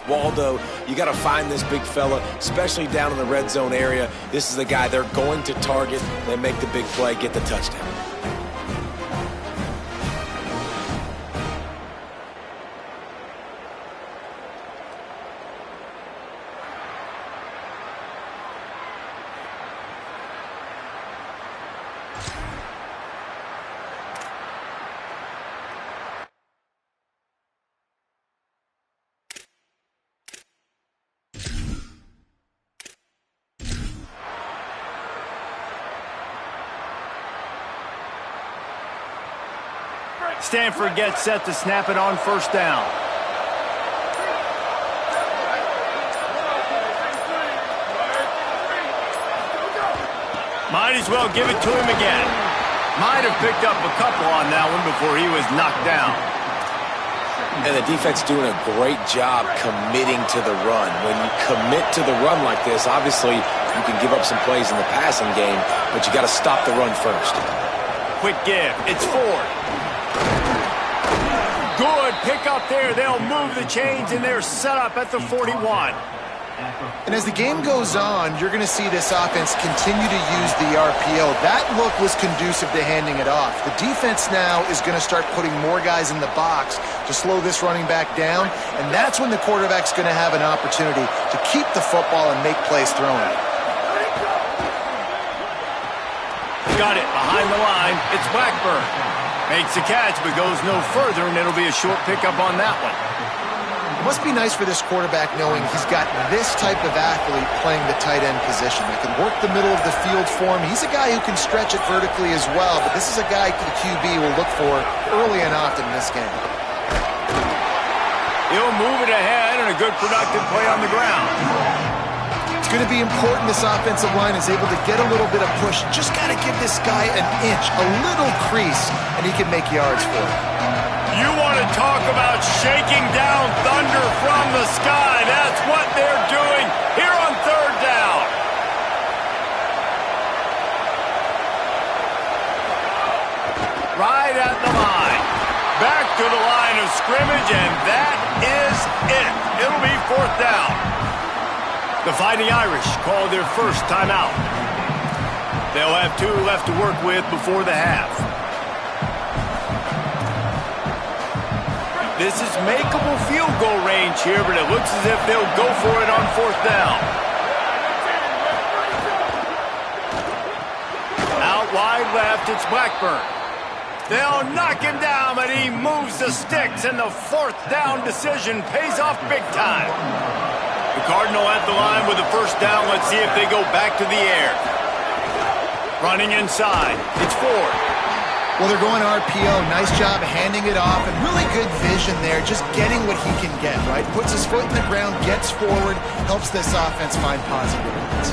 Waldo, you got to find this big fella, especially down in the red zone area. This is the guy they're going to target. They make the big play, get the touchdown. Stanford gets set to snap it on first down. Might as well give it to him again. Might have picked up a couple on that one before he was knocked down. And the defense doing a great job committing to the run. When you commit to the run like this, obviously you can give up some plays in the passing game, but you got to stop the run first. Quick give. It's Ford. Good pick up there. They'll move the chains, and they're set up at the 41. And as the game goes on, you're going to see this offense continue to use the RPO. That look was conducive to handing it off. The defense now is going to start putting more guys in the box to slow this running back down, and that's when the quarterback's going to have an opportunity to keep the football and make plays throwing it. Got it behind the line. It's Blackburn. Makes the catch, but goes no further, and it'll be a short pickup on that one. It must be nice for this quarterback knowing he's got this type of athlete playing the tight end position that can work the middle of the field for him. He's a guy who can stretch it vertically as well, but this is a guy the QB will look for early and often in this game. He'll move it ahead, and a good productive play on the ground. It's going to be important this offensive line is able to get a little bit of push. Just got to give this guy an inch, a little crease, and he can make yards for it. You want to talk about shaking down thunder from the sky. That's what they're doing here on third down. Right at the line. Back to the line of scrimmage, and that is it. It'll be fourth down. The Fighting Irish call their first timeout. They'll have 2 left to work with before the half. This is makeable field goal range here, but it looks as if they'll go for it on fourth down. Out wide left, it's Blackburn. They'll knock him down, but he moves the sticks, and the fourth down decision pays off big time. The Cardinal at the line with the first down. Let's see if they go back to the air. Running inside. It's Ford. Well, they're going RPO. Nice job handing it off, and really good vision there, just getting what he can get, right? Puts his foot in the ground, gets forward, helps this offense find positive points.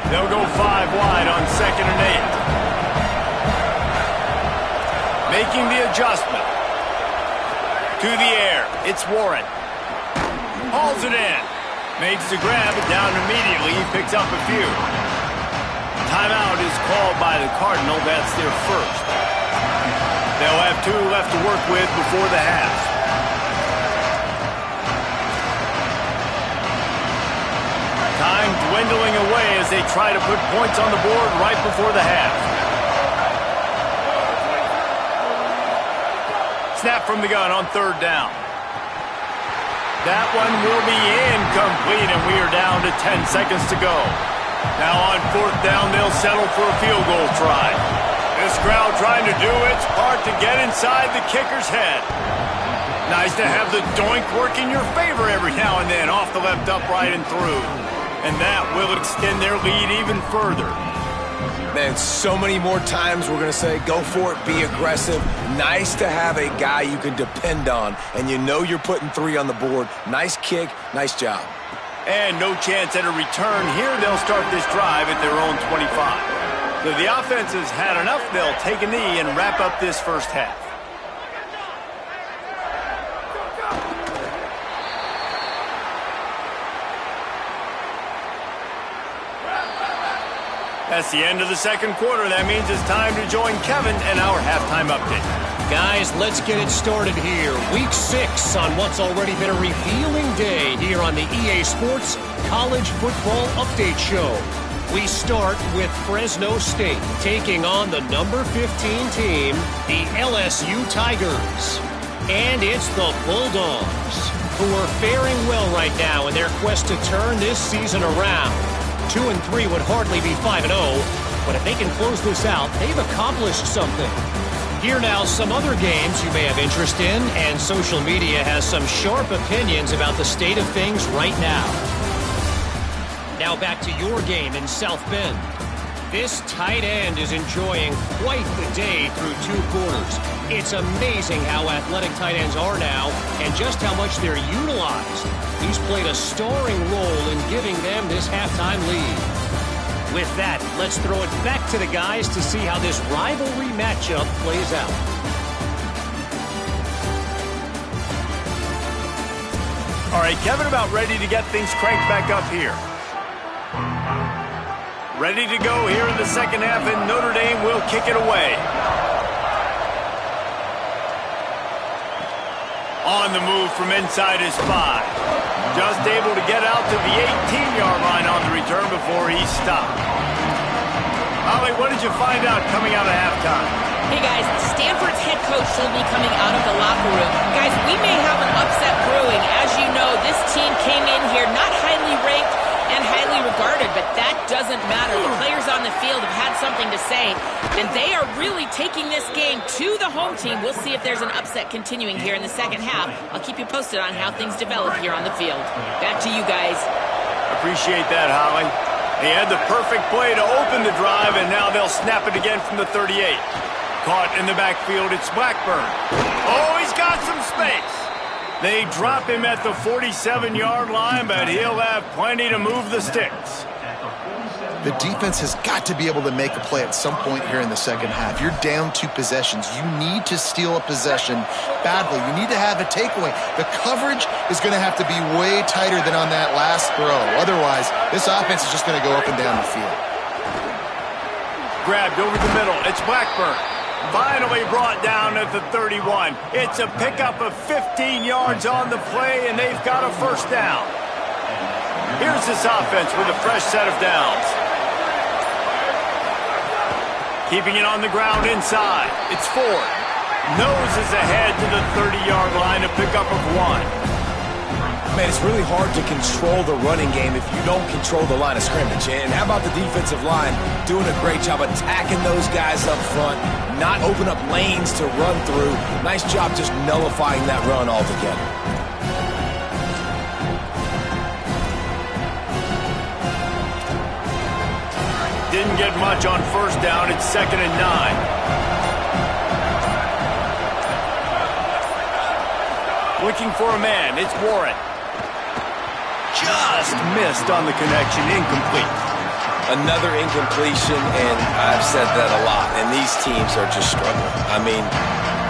They'll go 5 wide on 2nd and 8. Making the adjustment. To the air. It's Warren. Hauls it in. Makes the grab, but down immediately. He picks up a few. Timeout is called by the Cardinal. That's their first. They'll have 2 left to work with before the half. Time dwindling away as they try to put points on the board right before the half. Snap from the gun on third down. That one will be incomplete, and we are down to 10 seconds to go. Now on fourth down, they'll settle for a field goal try. This crowd trying to do its part to get inside the kicker's head. Nice to have the doink work in your favor every now and then, off the left upright and through. And that will extend their lead even further. Man, so many more times we're going to say, go for it, be aggressive. Nice to have a guy you can depend on, and you know you're putting 3 on the board. Nice kick, nice job. And no chance at a return here. They'll start this drive at their own 25. So the offense has had enough. They'll take a knee and wrap up this first half. That's the end of the second quarter. That means it's time to join Kevin and our halftime update. Guys, let's get it started here. Week 6 on what's already been a revealing day here on the EA Sports College Football Update Show. We start with Fresno State taking on the number 15 team, the LSU Tigers. And it's the Bulldogs, who are faring well right now in their quest to turn this season around. 2-3 would hardly be 5-0, but if they can close this out, they've accomplished something. Here now, some other games you may have interest in, and social media has some sharp opinions about the state of things right now. Now back to your game in South Bend. This tight end is enjoying quite the day through 2 quarters. It's amazing how athletic tight ends are now and just how much they're utilized. He's played a starring role in giving them this halftime lead. With that, let's throw it back to the guys to see how this rivalry matchup plays out. All right, Kevin, about ready to get things cranked back up here. Ready to go here in the second half, and Notre Dame will kick it away. On the move from inside his 5. Just able to get out to the 18-yard line on the return before he stopped. Holly, what did you find out coming out of halftime? Hey, guys, Stanford's head coach told me coming out of the locker room, guys, we may have an upset brewing. As you know, this team came in here not highly ranked and highly regarded, but that doesn't matter. The players on the field have had something to say, and they are really taking this game to the home team. We'll see if there's an upset continuing here in the second half. I'll keep you posted on how things develop here on the field. Back to you guys. Appreciate that, Holly. He had the perfect play to open the drive, and now they'll snap it again from the 38. Caught in the backfield, it's Blackburn. Oh, he's got some space. They drop him at the 47-yard line, but he'll have plenty to move the sticks. The defense has got to be able to make a play at some point here in the second half. You're down 2 possessions. You need to steal a possession badly. You need to have a takeaway. The coverage is going to have to be way tighter than on that last throw. Otherwise, this offense is just going to go up and down the field. Grabbed over the middle. It's Blackburn. Finally brought down at the 31. It's a pickup of 15 yards on the play, and they've got a first down. Here's this offense with a fresh set of downs. Keeping it on the ground inside. It's Ford. Noses ahead to the 30-yard line, a pickup of 1. Man, it's really hard to control the running game if you don't control the line of scrimmage. And how about the defensive line doing a great job attacking those guys up front, not open up lanes to run through. Nice job just nullifying that run altogether. Didn't get much on first down. It's 2nd and 9. Looking for a man. It's Warren. Just missed on the connection. Incomplete. Another incompletion, and I've said that a lot, and these teams are just struggling. I mean,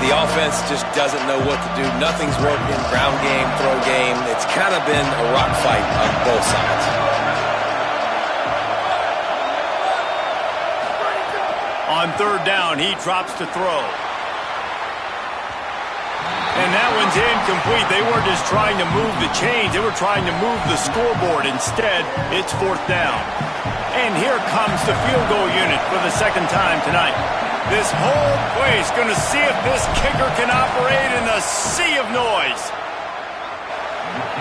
the offense just doesn't know what to do. Nothing's working. Ground game, throw game. It's kind of been a rock fight on both sides. On 3rd down, he drops to throw. And that one's incomplete. They weren't just trying to move the chains. They were trying to move the scoreboard. Instead, it's 4th down. And here comes the field goal unit for the 2nd time tonight. This whole place going to see if this kicker can operate in a sea of noise.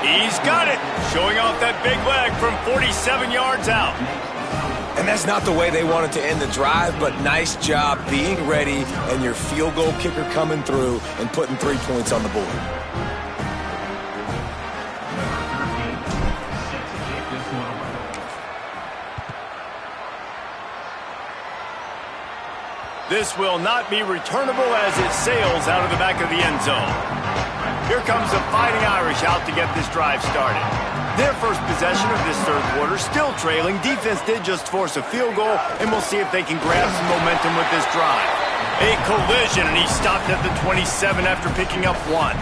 He's got it. Showing off that big leg from 47 yards out. And that's not the way they wanted to end the drive, but nice job being ready and your field goal kicker coming through and putting 3 points on the board. This will not be returnable as it sails out of the back of the end zone. Here comes the Fighting Irish out to get this drive started. Their first possession of this 3rd quarter, still trailing. Defense did just force a field goal, and we'll see if they can grab some momentum with this drive. A collision, and he stopped at the 27 after picking up 1.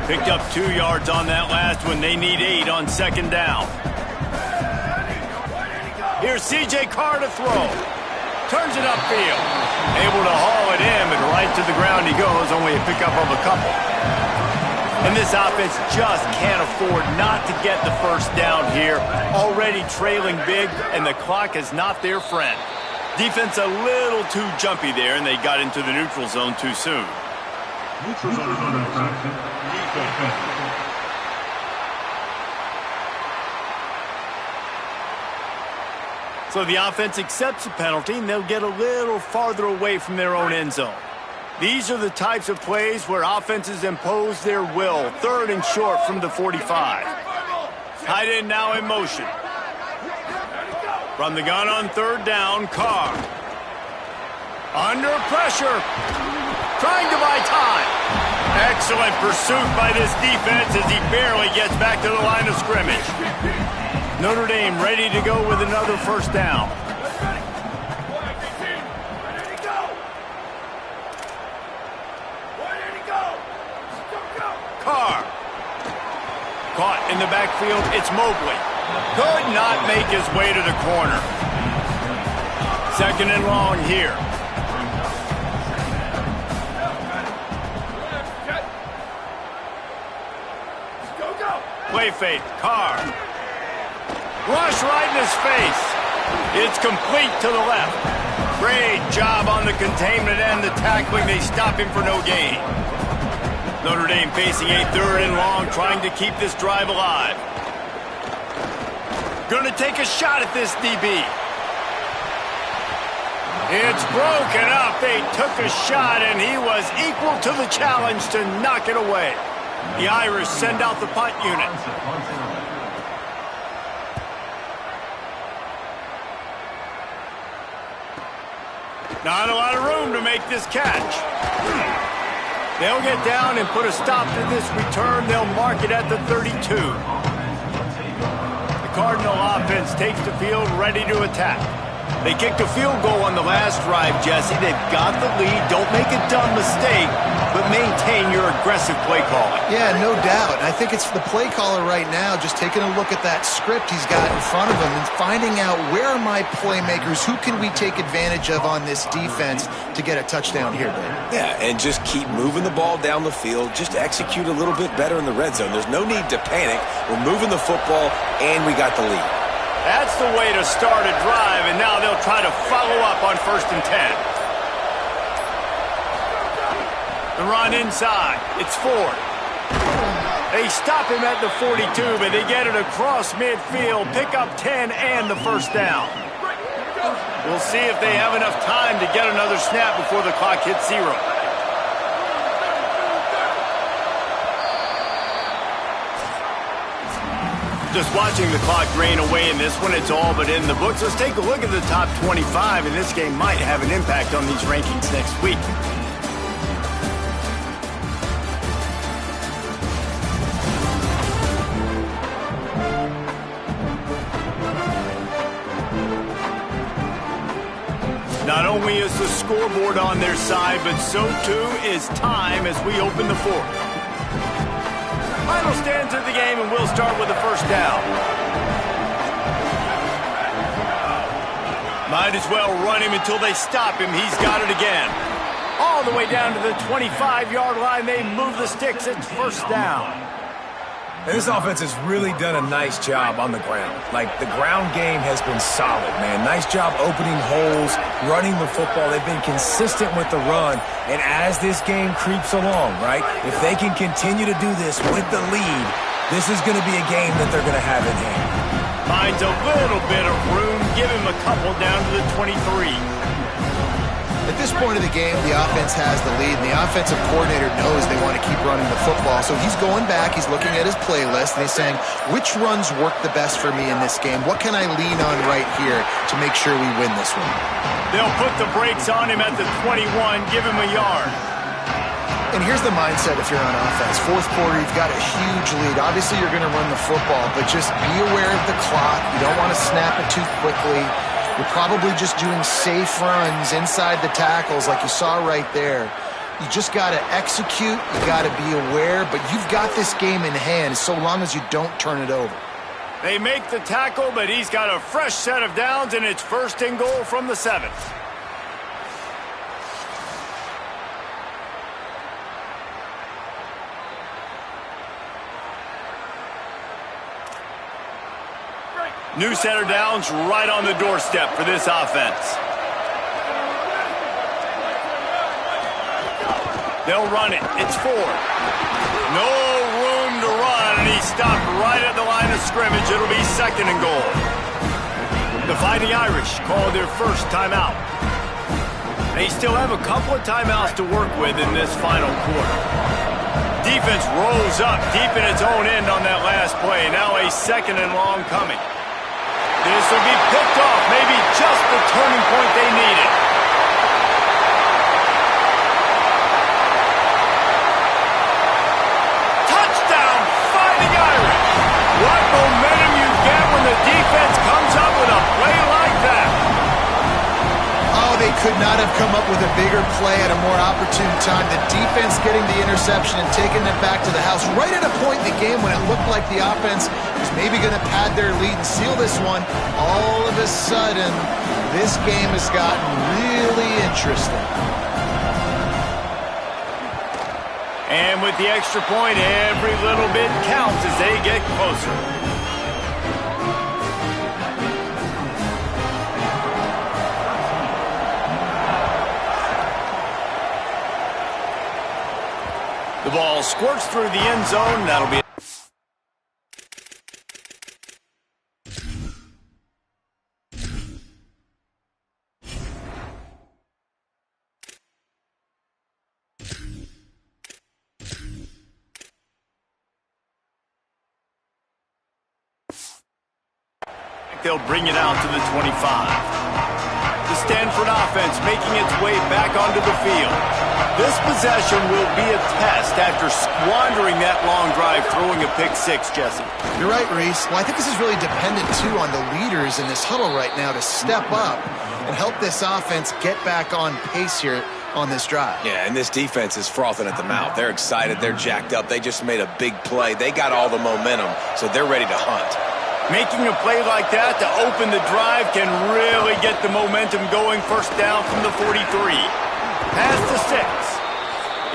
Picked up 2 yards on that last one. They need 8 on 2nd down. Here's C.J. Carr to throw. Turns it upfield. Able to haul it in, but right to the ground he goes, only a pickup of a couple. And this offense just can't afford not to get the first down here. Already trailing big, and the clock is not their friend. Defense a little too jumpy there, and they got into the neutral zone too soon. Neutral zone is under attack. So the offense accepts the penalty, and they'll get a little farther away from their own end zone. These are the types of plays where offenses impose their will. 3rd and short from the 45. Tight end now in motion. From the gun on 3rd down, Carr. Under pressure. Trying to buy time. Excellent pursuit by this defense as he barely gets back to the line of scrimmage. Notre Dame ready to go with another first down. Carr. Caught in the backfield, it's Mobley. Could not make his way to the corner. 2nd and long here. Play fake, Carr. Rush right in his face. It's complete to the left. Great job on the containment and the tackling. They stop him for no gain. Notre Dame facing a 3rd and long, trying to keep this drive alive. Going to take a shot at this DB. It's broken up. They took a shot, and he was equal to the challenge to knock it away. The Irish send out the punt unit. Not a lot of room to make this catch. They'll get down and put a stop to this return. They'll mark it at the 32. The Cardinal offense takes the field, ready to attack. They kicked a field goal on the last drive, Jesse. They've got the lead. Don't make a dumb mistake, but maintain your aggressive play calling. Yeah, no doubt. I think it's the play caller right now just taking a look at that script he's got in front of him and finding out where are my playmakers, who can we take advantage of on this defense to get a touchdown here, Dave. Yeah, and just keep moving the ball down the field. Just execute a little bit better in the red zone. There's no need to panic. We're moving the football, and we got the lead. That's the way to start a drive, and now they'll try to follow up on 1st and 10. The run inside. It's Ford. They stop him at the 42, but they get it across midfield, pick up 10 and the first down. We'll see if they have enough time to get another snap before the clock hits 0. Just watching the clock drain away in this one, it's all but in the books. Let's take a look at the top 25, and this game might have an impact on these rankings next week. Not only is the scoreboard on their side, but so too is time as we open the 4th. Final stands of the game, and we'll start with the first down. Might as well run him until they stop him. He's got it again. All the way down to the 25-yard line. They move the sticks. It's first down. And this offense has really done a nice job on the ground. Like, the ground game has been solid, man. Nice job opening holes, running the football. They've been consistent with the run. And as this game creeps along, right, if they can continue to do this with the lead, this is going to be a game that they're going to have in hand. Finds a little bit of room. Give him a couple down to the 23. At this point of the game, the offense has the lead, and the offensive coordinator knows they want to keep running the football. So he's going back, he's looking at his playlist, and he's saying, which runs work the best for me in this game? What can I lean on right here to make sure we win this one? They'll put the brakes on him at the 21, give him a yard. And here's the mindset if you're on offense. 4th quarter, you've got a huge lead. Obviously, you're going to run the football, but just be aware of the clock. You don't want to snap it too quickly. You're probably just doing safe runs inside the tackles like you saw right there. You just got to execute. You got to be aware, but you've got this game in hand so long as you don't turn it over. They make the tackle, but he's got a fresh set of downs, and it's 1st and goal from the 7th. New center downs right on the doorstep for this offense. They'll run it. It's Ford. No room to run, and he stopped right at the line of scrimmage. It'll be 2nd and goal. The Fighting Irish called their first timeout. They still have a couple of timeouts to work with in this final quarter. Defense rolls up deep in its own end on that last play. Now a 2nd and long coming. This will be picked off, maybe just the turning point they needed. Touchdown, Fighting Irish! What momentum you get when the defense comes up with a play like that. Oh, they could not have come up with a bigger play at a more opportune time. The defense getting the interception and taking it back to the house right at a point in the game when it looked like the offense was maybe going to pad their lead and seal this one. All of a sudden, this game has gotten really interesting. And with the extra point, every little bit counts as they get closer. The ball squirts through the end zone. That'll be they'll bring it out to the 25. The Stanford offense making its way back onto the field. This possession will be a test after squandering that long drive, throwing a pick-6, Jesse. You're right, Reese. Well, I think this is really dependent, too, on the leaders in this huddle right now to step up and help this offense get back on pace here on this drive. Yeah, and this defense is frothing at the mouth. They're excited. They're jacked up. They just made a big play. They got all the momentum, so they're ready to hunt. Making a play like that to open the drive can really get the momentum going. First down from the 43. Pass to 6.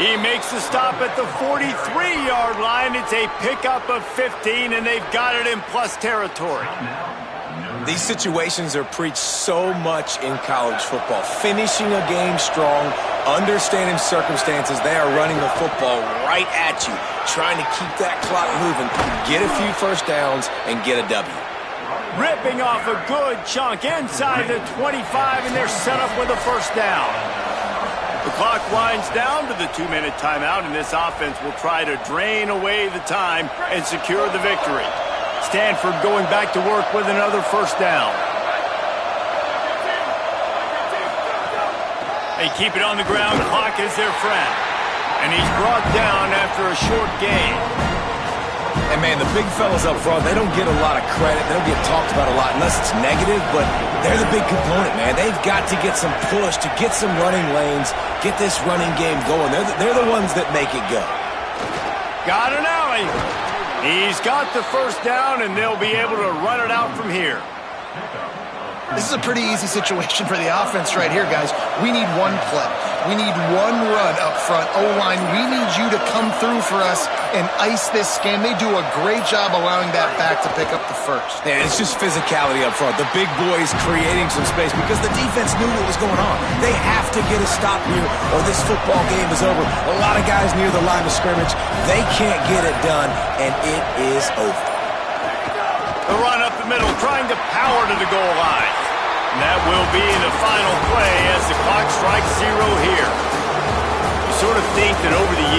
He makes the stop at the 43-yard line. It's a pickup of 15, and they've got it in plus territory. These situations are preached so much in college football. Finishing a game strong, understanding circumstances. They are running the football right at you, trying to keep that clock moving, get a few first downs, and get a W. Ripping off a good chunk inside the 25, and they're set up with a first down. The clock winds down to the 2-minute timeout, and this offense will try to drain away the time and secure the victory. Stanford going back to work with another first down. They keep it on the ground. Clock is their friend. And he's brought down after a short gain. And, man, the big fellas up front, they don't get a lot of credit. They don't get talked about a lot unless it's negative, but they're the big component, man. They've got to get some push, to get some running lanes, get this running game going. They're the ones that make it go. Got an alley. He's got the first down, and they'll be able to run it out from here. This is a pretty easy situation for the offense right here, guys. We need one play. We need one run up front. O-line, we need you to come through for us and ice this game. They do a great job allowing that back to pick up the first. Yeah, it's just physicality up front. The big boys creating some space because the defense knew what was going on. They have to get a stop here or this football game is over. A lot of guys near the line of scrimmage. They can't get it done, and it is over. The run up the middle, trying to power to the goal line. And that will be the final play as the clock strikes 0 here. You sort of think that over the years,